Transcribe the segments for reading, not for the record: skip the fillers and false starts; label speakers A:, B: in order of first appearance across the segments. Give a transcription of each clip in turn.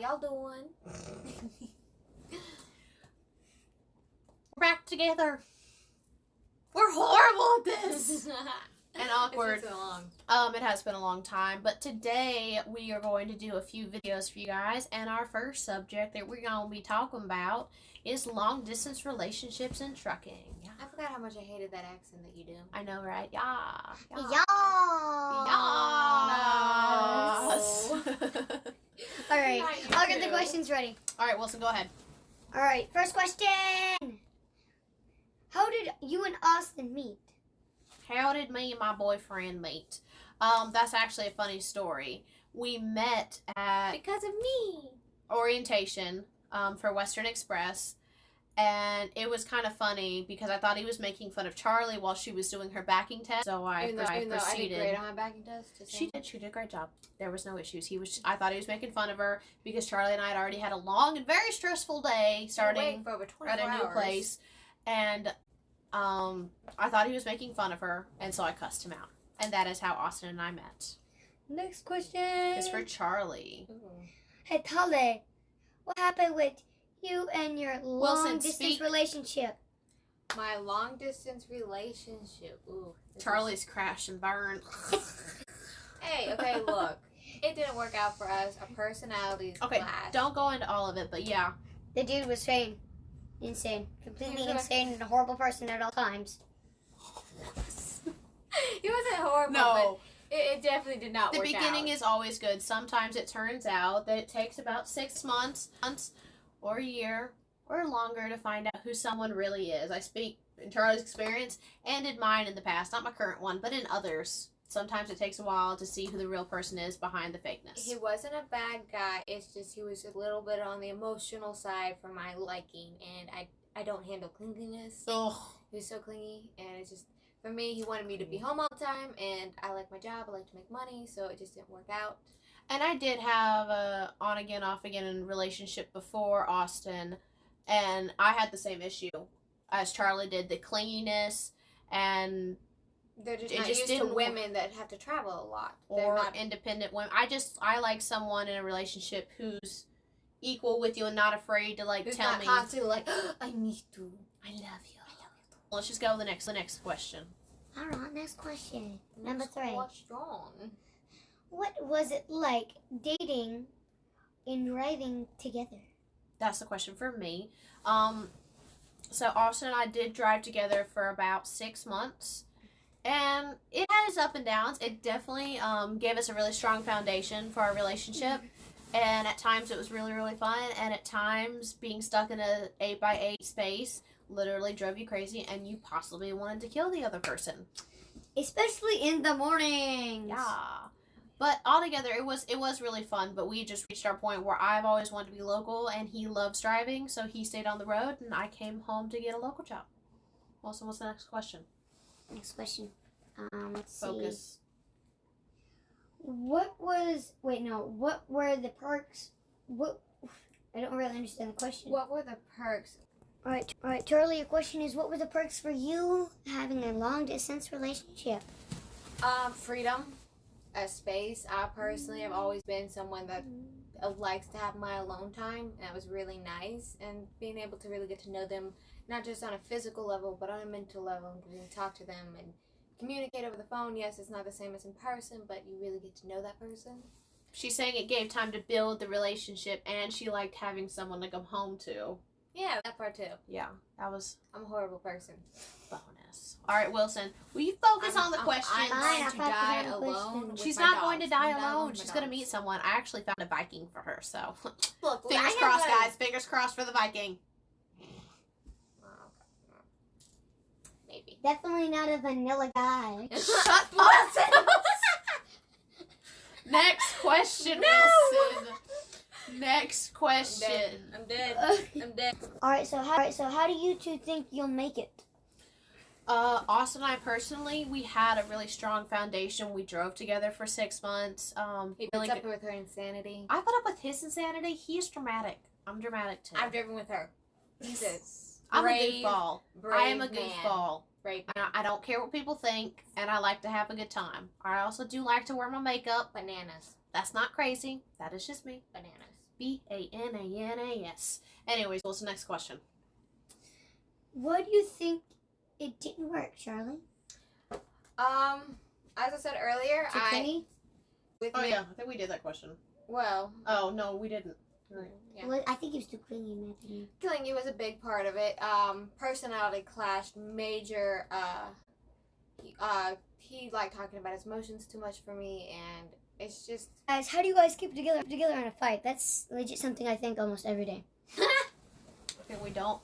A: How y'all doing?
B: We're back together. We're horrible at this. And awkward.
A: It's been so long.
B: It has been a long time, but today we are going to do a few videos for you guys, and our first subject that we're going to be talking about is long distance relationships and trucking. Yeah.
A: I forgot how much I hated that accent that you do.
B: I know, right? Yeah.
C: All right,
A: Not you
C: I'll get the
A: too.
C: questions ready.
B: All right, Wilson, go ahead.
C: All right, first question. How did you and Austin meet?
B: How did me and my boyfriend meet? That's actually a funny story. We met at
A: Because of me.
B: orientation for Western Express, and it was kind of funny because I thought he was making fun of Charlie while she was doing her backing test. So I
A: Even though I did
B: proceeded.
A: great on my backing test.
B: She did a great job. There was no issues. I thought he was making fun of her because Charlie and I had already had a long and very stressful day starting
A: for over 24
B: at a new
A: hours.
B: place, and I thought he was making fun of her, and so I cussed him out. And that is how Austin and I met.
C: Next question.
B: It's for Charlie.
A: Ooh.
C: Hey, Tale, what happened with you and your long-distance
B: speak.
C: relationship?
A: My long distance relationship. Ooh. this is-
B: Charlie's crash and burn.
A: Hey, okay, look. It didn't work out for us. Our personalities
B: Okay,
A: clashed.
B: don't go into all of it, but yeah.
C: The dude was insane, completely
A: He was-
C: insane, and a horrible person at all times.
A: He wasn't horrible,
B: No.
A: but it definitely did not
B: The
A: work
B: beginning
A: out.
B: is always good. Sometimes it turns out that it takes about 6 months or a year or longer to find out who someone really is. I speak in Charlie's experience and in mine in the past, not my current one, but in others. Sometimes it takes a while to see who the real person is behind the fakeness.
A: He wasn't a bad guy. It's just he was a little bit on the emotional side for my liking, and I don't handle clinginess.
B: Ugh.
A: He was so clingy, and it's just, for me, he wanted me to be home all the time, and I like my job, I like to make money, so it just didn't work out.
B: And I did have a on again, off again relationship before Austin, and I had the same issue as Charlie did, the clinginess and
A: They're just
B: It
A: not
B: just
A: used to
B: didn't work.
A: women that have to travel a lot. They're
B: or
A: not,
B: independent women. I like someone in a relationship who's equal with you and not afraid to like
A: who's
B: tell
A: not
B: me
A: constantly like, I need to.
B: I love you. Let's just go to the next question.
C: All right, next question. Number
A: Next
C: 3.
A: question.
C: What was it like dating and driving together?
B: That's the question for me. So Austin and I did drive together for about 6 months, and it had its up and downs. It definitely gave us a really strong foundation for our relationship, and at times it was really, really fun, and at times being stuck in a 8x8 space literally drove you crazy, and you possibly wanted to kill the other person.
C: Especially in the mornings.
B: Yeah. But altogether, it was really fun, but we just reached our point where I've always wanted to be local, and he loves driving, so he stayed on the road, and I came home to get a local job. Also, what's the next question?
C: Next question. Let's see.
B: Focus.
C: What were the perks? I don't really understand the question.
A: What were the perks?
C: All right, Charlie, your question is, what were the perks for you having a long-distance relationship?
A: Freedom, space. I personally have always been someone that likes to have my alone time, and that was really nice. And being able to really get to know them, not just on a physical level, but on a mental level, and getting to talk to them and communicate over the phone. Yes, it's not the same as in person, but you really get to know that person.
B: She's saying it gave time to build the relationship, and she liked having someone to come home to.
A: Yeah, that part too.
B: Yeah, that was
A: I'm a horrible person.
B: bonus. All right, Wilson, will you focus on the
A: I'm
B: question?
A: going
C: Fine,
A: to
C: I'll
A: die
C: focus on the
A: alone.
C: question.
A: with
B: She's
A: my
B: not going to
A: dogs.
B: die
A: I'm gonna
B: alone.
A: with my
B: She's going to
A: dogs.
B: meet someone. I actually found a Viking for her, so
A: Look,
B: fingers
A: I
B: crossed,
A: have
B: guys. Fingers crossed for the Viking.
A: Maybe.
C: Definitely not a vanilla guy.
B: Shut Wilson. Next question, Wilson. Next question.
A: I'm dead. I'm dead.
C: All right, so how do you two think you'll make it?
B: Austin and I personally, we had a really strong foundation. We drove together for 6 months.
A: He
B: Really
A: puts up
B: good.
A: with her insanity.
B: I put up with his insanity. He's dramatic. I'm dramatic too.
A: I've driven with her. He's
B: I'm a
A: brave,
B: goofball.
A: brave
B: I am a
A: man.
B: goofball.
A: Brave
B: I don't care what people think, and I like to have a good time. I also do like to wear my makeup.
A: bananas.
B: That's not crazy. That is just me.
A: Bananas.
B: Bananas. Anyways, what's the next question?
C: What do you think it didn't work, Charlie?
A: As I said earlier,
C: Too clingy?
A: with
B: Oh
A: me,
B: yeah, I think we did that question.
A: well,
B: Oh no, we didn't.
A: yeah.
C: Well, I think he was too clingy in my opinion.
A: Clingy was a big part of it. Personality clashed major. He liked talking about his emotions too much for me, and it's just.
C: Guys, how do you guys keep together in a fight? That's legit something I think almost every day.
B: Okay, we don't.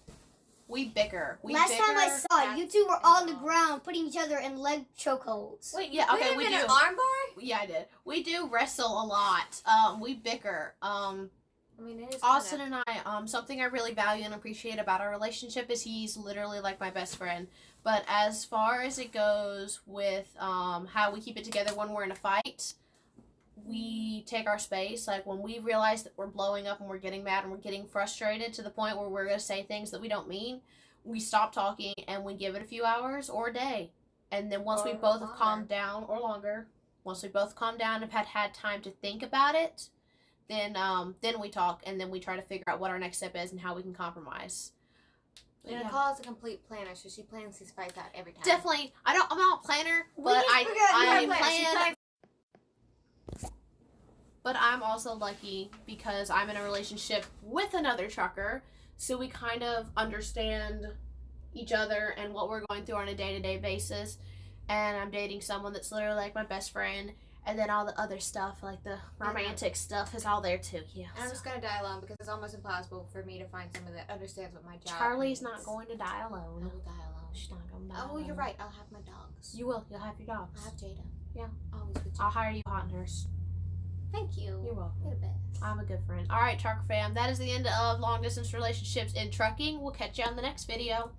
B: We bicker.
C: Last time I saw it,
A: that's
C: you two were on the
A: involved.
C: ground putting each other in leg chokeholds.
A: Wait,
B: Yeah, okay, we
A: we
B: do.
A: an armbar?
B: Yeah, I did. We do wrestle a lot. We bicker.
A: I mean, it is.
B: Austin and I, something I really value and appreciate about our relationship is he's literally like my best friend. But as far as it goes with how we keep it together when we're in a fight, we take our space. Like when we realize that we're blowing up and we're getting mad and we're getting frustrated to the point where we're going to say things that we don't mean, we stop talking and we give it a few hours or a day. And then once we
A: Or
B: both have
A: longer.
B: calmed down, or longer, once we both calm down and have had time to think about it, then we talk and then we try to figure out what our next step is and how we can compromise. But
A: And
B: yeah.
A: Nicole is a complete planner, so she plans these fights out every time.
B: Definitely, I'm not a planner,
C: We
B: but
C: just figured out
B: I
C: you're a planner. She
B: plan.
C: plans-
B: But I'm also lucky because I'm in a relationship with another trucker, so we kind of understand each other and what we're going through on a day-to-day basis. And I'm dating someone that's literally like my best friend, and then all the other stuff, like the romantic stuff, is all there too. Yeah.
A: And I'm just gonna die alone because it's almost impossible for me to find someone that understands what my job.
B: Charlie's
A: means.
B: not going to die
A: I
B: alone.
A: will die alone.
B: She's not going to die
A: Oh,
B: alone.
A: you're right. I'll have my dogs.
B: You will. You'll have your dogs.
A: I have Jada.
B: Yeah.
A: Always with you.
B: I'll hire you a hot nurse.
A: Thank you.
B: You're welcome.
A: You're the best.
B: I'm a good friend. All right, trucker fam. That is the end of long distance relationships in trucking. We'll catch you on the next video.